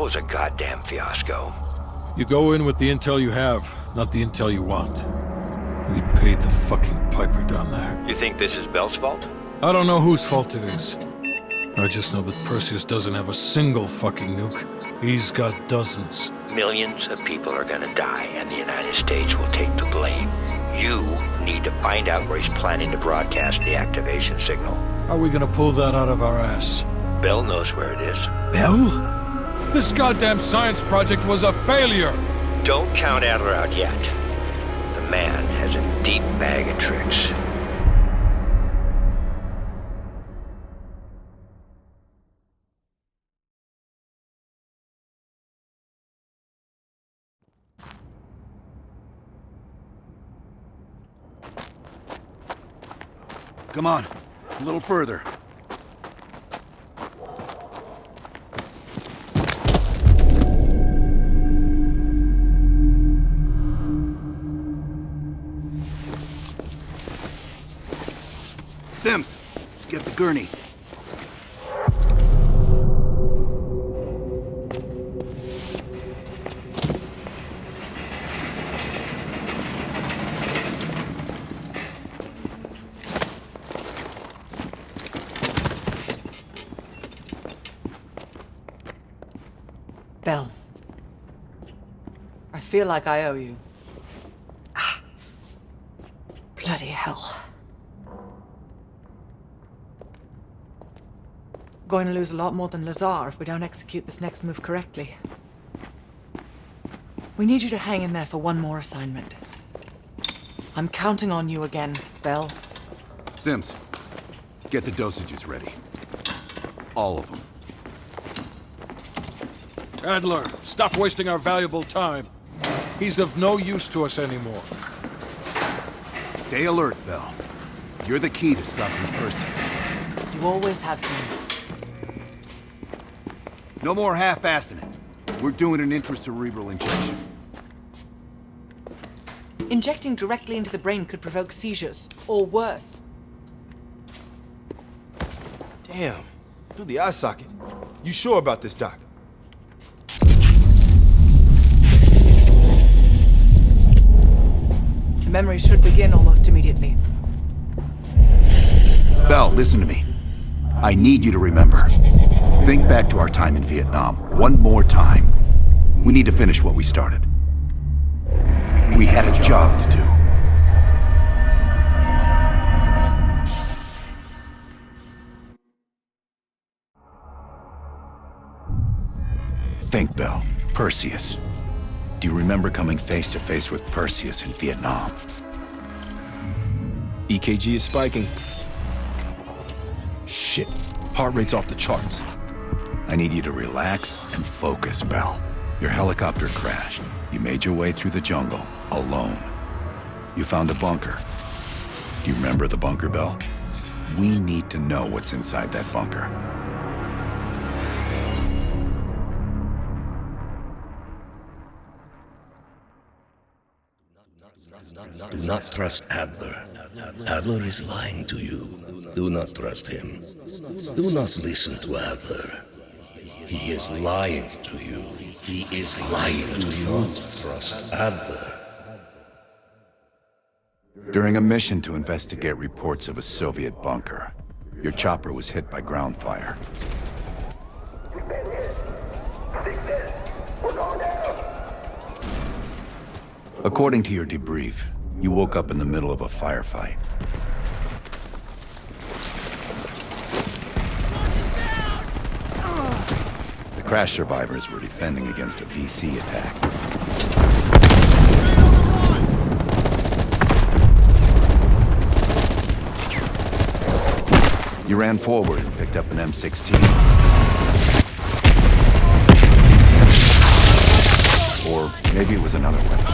was a goddamn fiasco. You go in with the intel you have, not the intel you want. We paid the fucking piper down there. You think this is Bell's fault? I don't know whose fault it is. I just know that Perseus doesn't have a single fucking nuke. He's got dozens. Millions of people are gonna die, and the United States will take the blame. You need to find out where he's planning to broadcast the activation signal. How are we gonna pull that out of our ass? Bell knows where it is. Bell? This goddamn science project was a failure! Don't count Adler out yet. The man has a deep bag of tricks. Come on, a little further. Sims, get the gurney. Bell. I feel like I owe you. Ah. Bloody hell. Going to lose a lot more than Lazar if we don't execute this next move correctly. We need you to hang in there for one more assignment. I'm counting on you again, Bell. Sims, get the dosages ready. All of them. Adler, stop wasting our valuable time. He's of no use to us anymore. Stay alert, Bell. You're the key to stopping Perseus. You always have been. No more half-assing it. We're doing an intracerebral injection. Injecting directly into the brain could provoke seizures, or worse. Damn. Through the eye socket. You sure about this, Doc? The memory should begin almost immediately. Bell, listen to me. I need you to remember. Think back to our time in Vietnam, one more time. We need to finish what we started. We had a job to do. Think, Bell. Perseus. Do you remember coming face to face with Perseus in Vietnam? EKG is spiking. Shit. Heart rate's off the charts. I need you to relax and focus, Bell. Your helicopter crashed. You made your way through the jungle, alone. You found a bunker. Do you remember the bunker, Bell? We need to know what's inside that bunker. Do not trust Adler. Adler is lying to you. Do not trust him. Do not listen to Adler. He is lying to you. He is lying to you. Do not trust Adler. During a mission to investigate reports of a Soviet bunker, your chopper was hit by ground fire. According to your debrief, you woke up in the middle of a firefight. The crash survivors were defending against a VC attack. You ran forward and picked up an M16. Or maybe it was another weapon.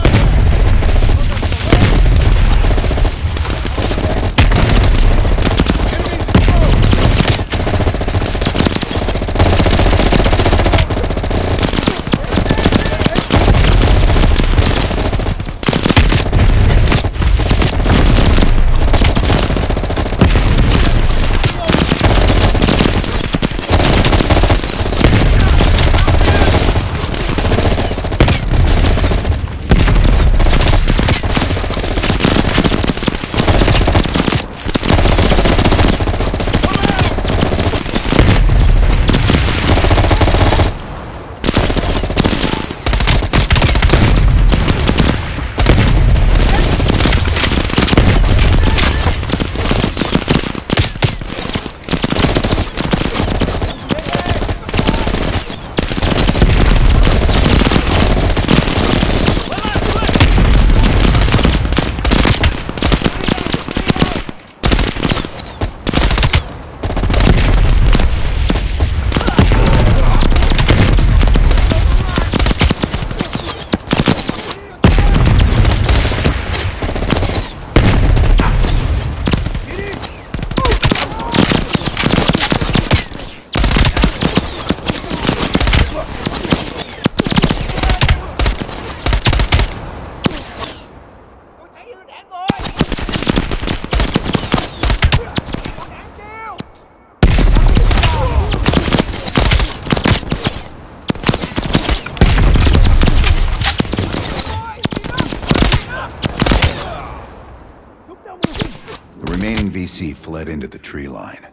VC fled into the tree line.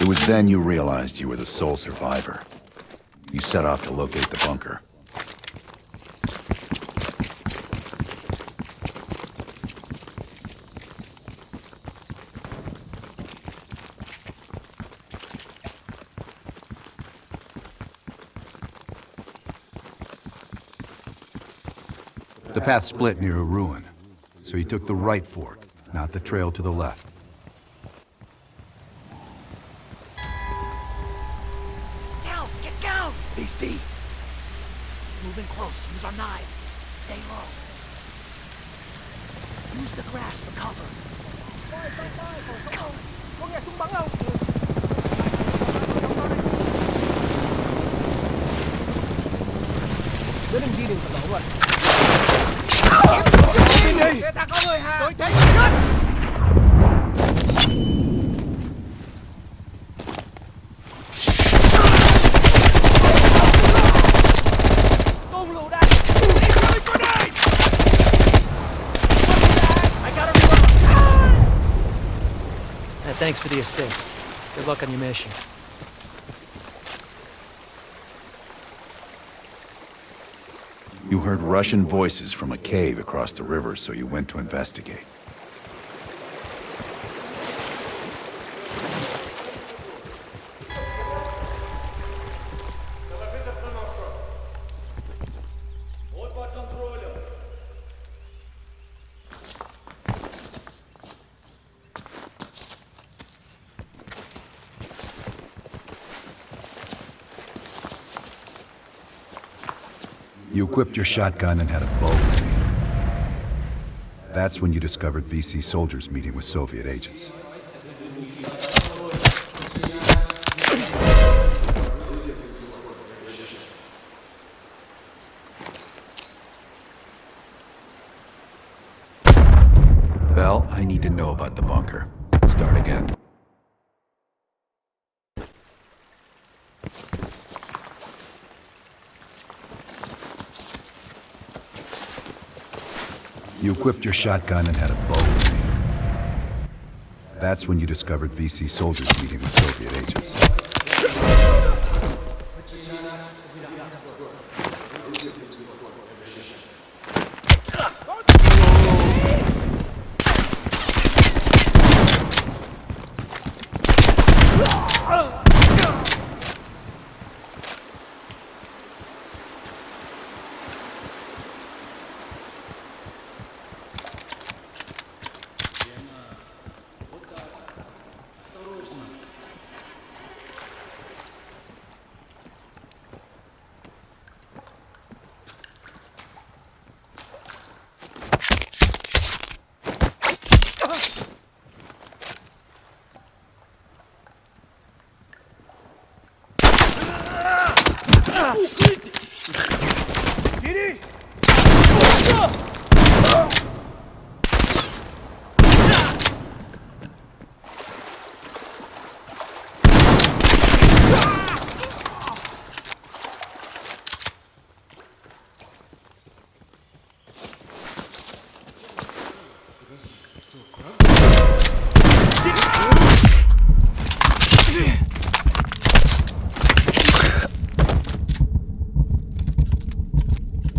It was then you realized you were the sole survivor. You set off to locate the bunker. The path split near a ruin, so you took the right fork, not the trail to the left. Down! Get down! BC! He's moving close. Use our knives. Stay low. Use the grass for cover. Thanks for the assist. Good luck on your mission. You heard Russian voices from a cave across the river, so you went to investigate. You equipped your shotgun and had a bow ready. That's when you discovered VC soldiers meeting with Soviet agents. Bell, I need to know about the bunker. Start again. You equipped your shotgun and had a bow ready. That's when you discovered VC soldiers meeting with Soviet agents.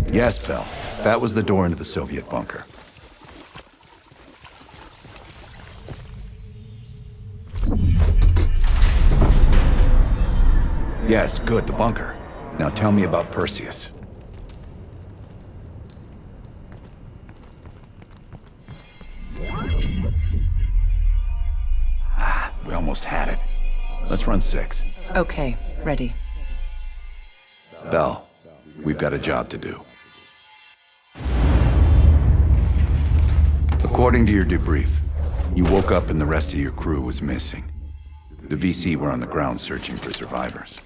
Yes, Bell. That was the door into the Soviet bunker. Yes, good, the bunker. Now tell me about Perseus. We almost had it. Let's run 6. Okay, ready. Bell, we've got a job to do. According to your debrief, you woke up and the rest of your crew was missing. The VC were on the ground searching for survivors.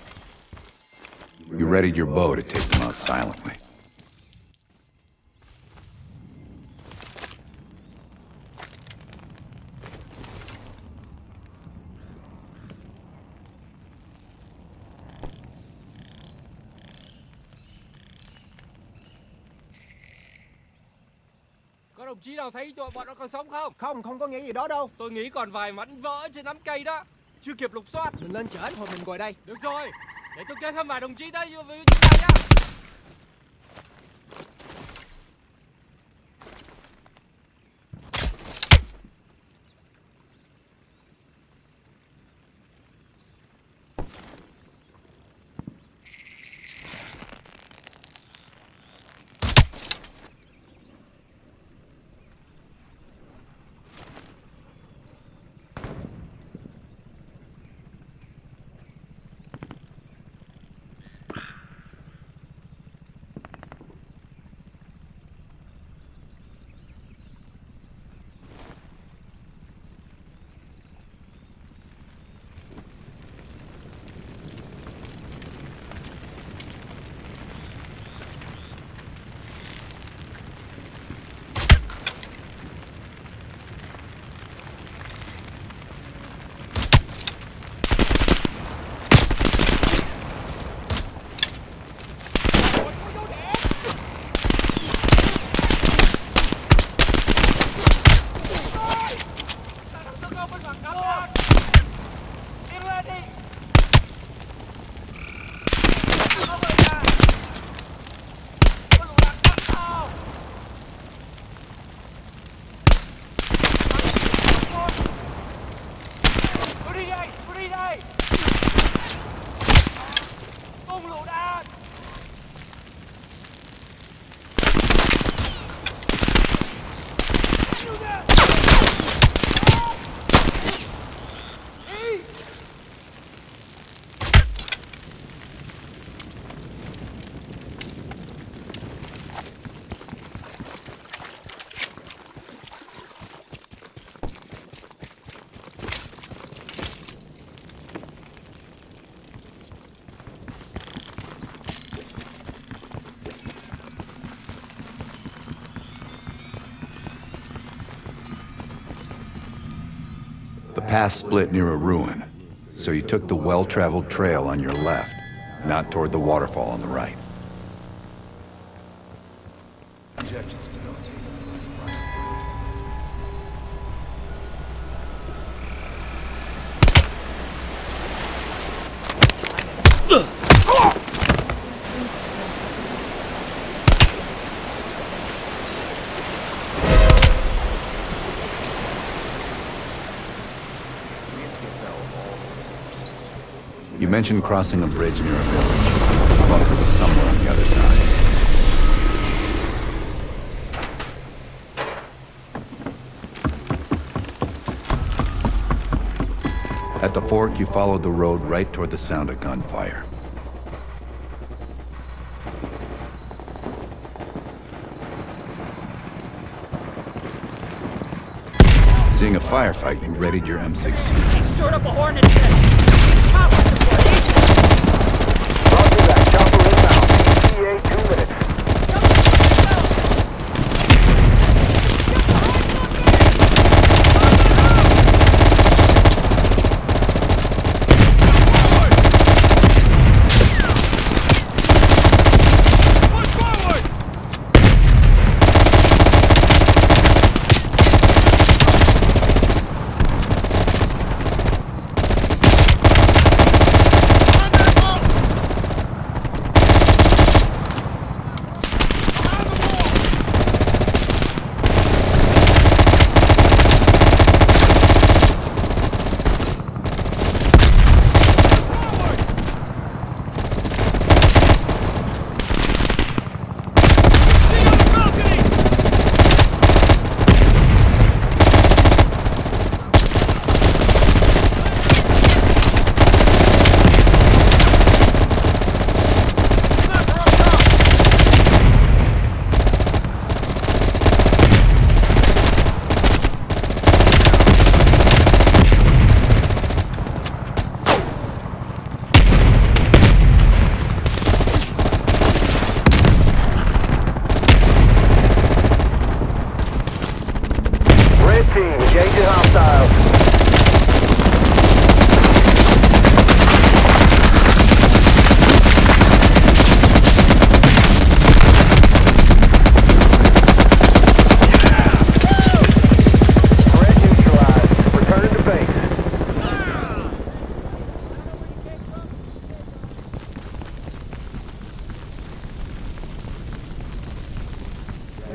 You readied your bow to take them out silently. đồng chí nào thấy bọn nó còn sống không? Không, không có nghĩa gì đó đâu. Tôi nghĩ còn vài mảnh vỡ trên nắm cây đó. Chưa kịp lục soát. Mình lên trển hồi mình ngồi đây. Được rồi, để tôi kéo thêm vài đồng chí tới với chúng ta nhá. The path split near a ruin, so you took the well-traveled trail on your left, not toward the waterfall on the right. You mentioned crossing a bridge near a village. The bunker was somewhere on the other side. At the fork, you followed the road right toward the sound of gunfire. Seeing a firefight, you readied your M16. He stored up a hornet's nest. Chopper support, Roger that. Chopper inbound. ETA 2 minutes.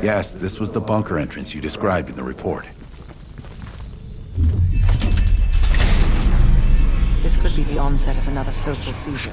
Yes, this was the bunker entrance you described in the report. This could be the onset of another focal seizure.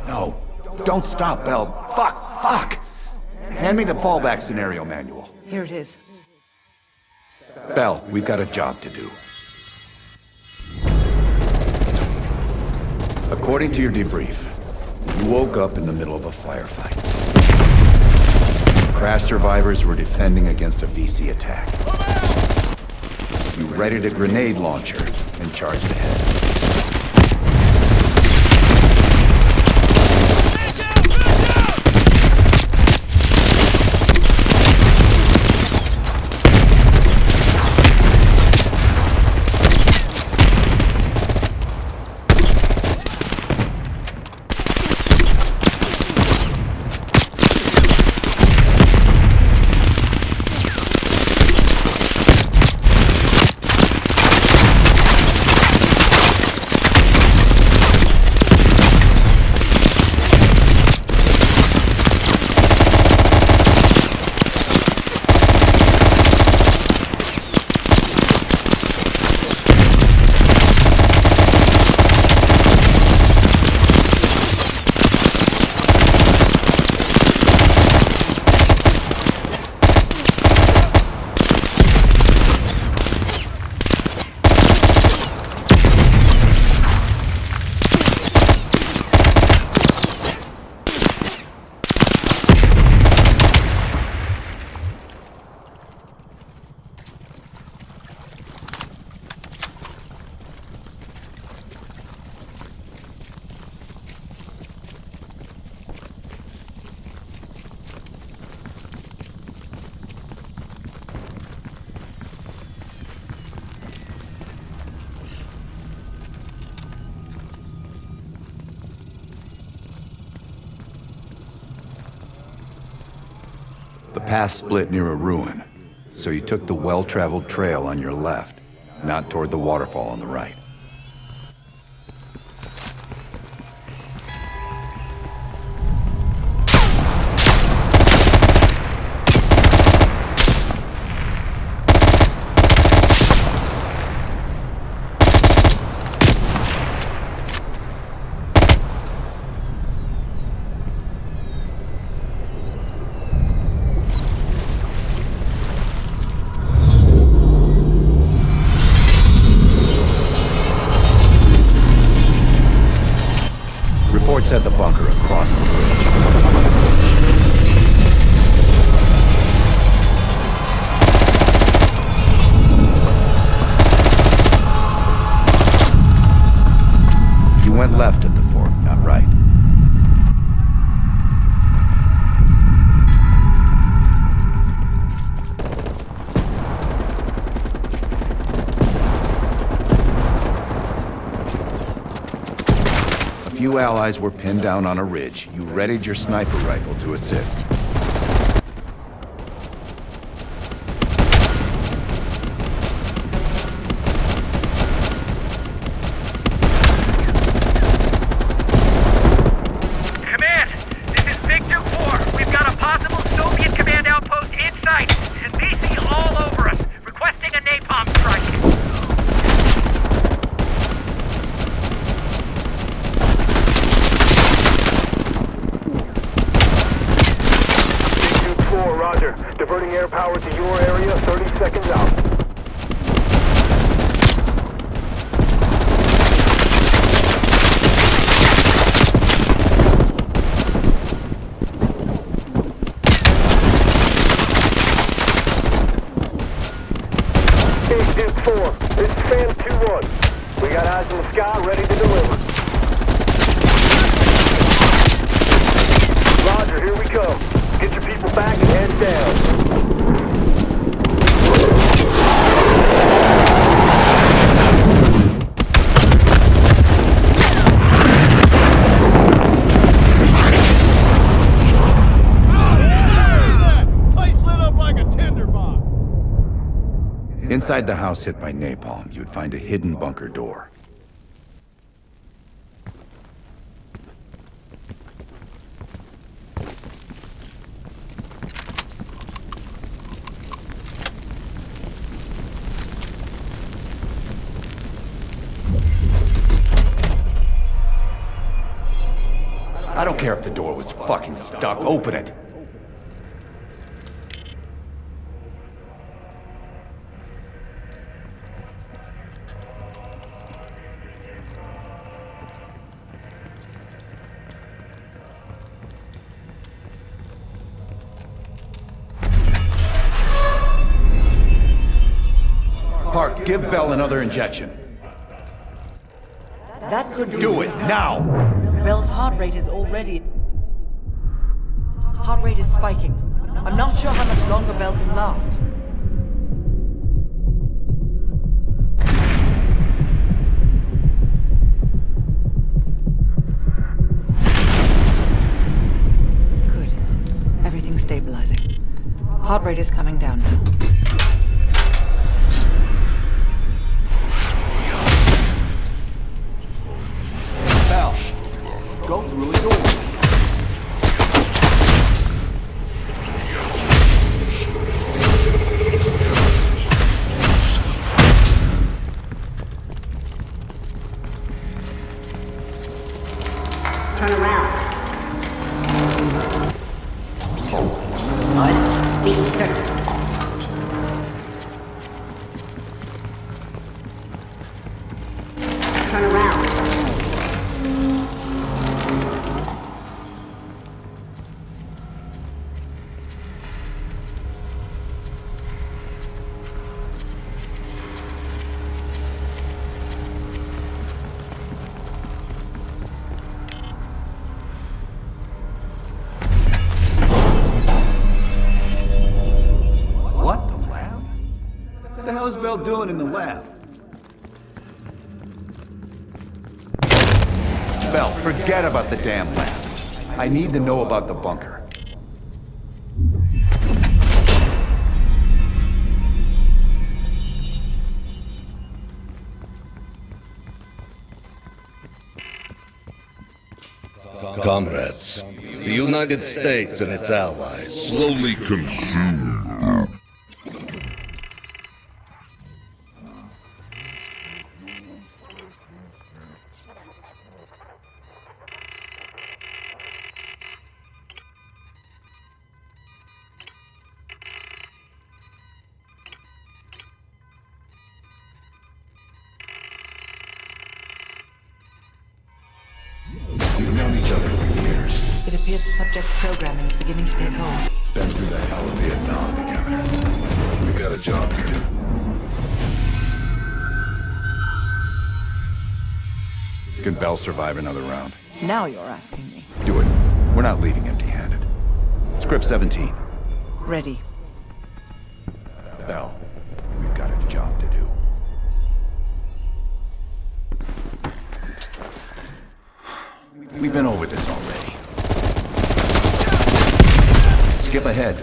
No, don't stop, Bell. Fuck! Hand me the fallback scenario manual. Here it is. Bell, we've got a job to do. According to your debrief, you woke up in the middle of a firefight. Crash survivors were defending against a VC attack. You readied a grenade launcher and charged ahead. The path split near a ruin, so you took the well-traveled trail on your left, not toward the waterfall on the right. Reports at the bunker across the bridge. You went left at the fort, not right. A few allies were pinned down on a ridge. You readied your sniper rifle to assist. Command, this is Victor 4. We've got a possible Soviet command outpost in sight. There's VC all over us, requesting a napalm strike. air power to your area 30 seconds out. Duke 4, this is Fan 2-1. We got eyes in the sky ready to deliver. Roger, here we come. Get your people back and head down. Inside the house hit by napalm, you'd find a hidden bunker door. I don't care if the door was fucking stuck. Open it. Park, give Bell another injection. That could be... Do it, now! Bell's heart rate is already... Heart rate is spiking. I'm not sure how much longer Bell can last. Good. Everything's stabilizing. Heart rate is coming down now. Bell, go through the door. Turn around. Bud, leading circus. Turn around. What? The lab? What the hell is Bell doing in the lab? Bell, forget about the damn lab. I need to know about the bunker. Comrades, the United States and its allies slowly consume. We've known each other for years. It appears the subject's programming is beginning to take hold. Been through the hell of Vietnam together. We got a job to do. Can Bell survive another round? Now you're asking me. Do it. We're not leaving empty-handed. Script 17. Ready. Bell, we've got a job to do. We've been over this already. Skip ahead.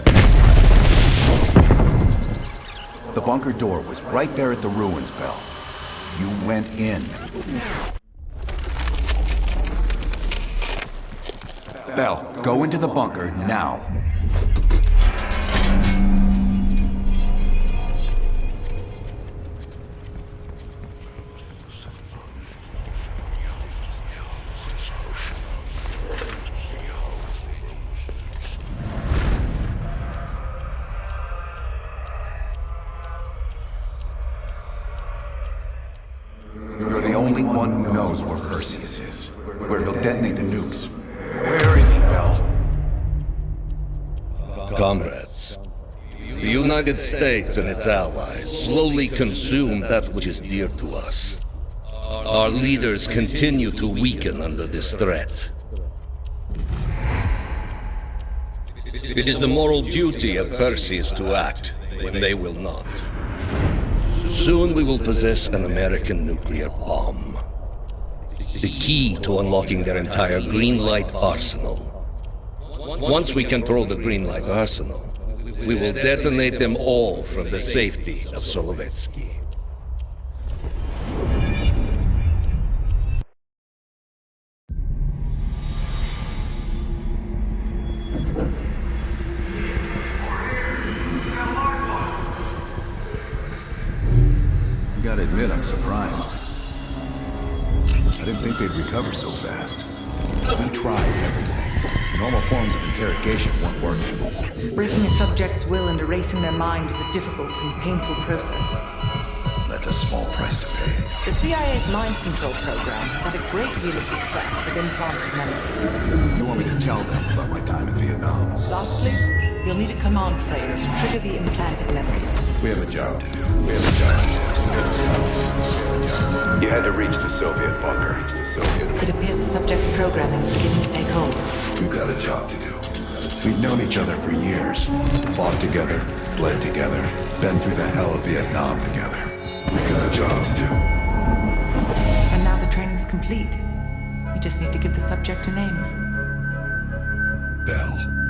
The bunker door was right there at the ruins, Bell. You went in. Bell, go into the bunker now. knows where Perseus is, where he'll detonate the nukes. Where is he, Bell? Comrades, the United States and its allies slowly consume that which is dear to us. Our leaders continue to weaken under this threat. It is the moral duty of Perseus to act when they will not. Soon we will possess an American nuclear bomb. The key to unlocking their entire green light arsenal. Once we control the green light arsenal, we will detonate them all from the safety of Solovetsky. I gotta admit, I'm surprised. I didn't think they'd recover so fast. We tried everything. Normal forms of interrogation weren't working. Breaking a subject's will and erasing their mind is a difficult and painful process. That's a small price to pay. The CIA's mind control program has had a great deal of success with implanted memories. You want me to tell them about my time in Vietnam? Lastly, you'll need a command phrase to trigger the implanted memories. We have a job to do. We have a job. You had to reach the Soviet bunker. It appears the subject's programming is beginning to take hold. We've got a job to do. We've known each other for years. Fought together, bled together, been through the hell of Vietnam together. We've got a job to do. And now the training's complete. We just need to give the subject a name. Bell.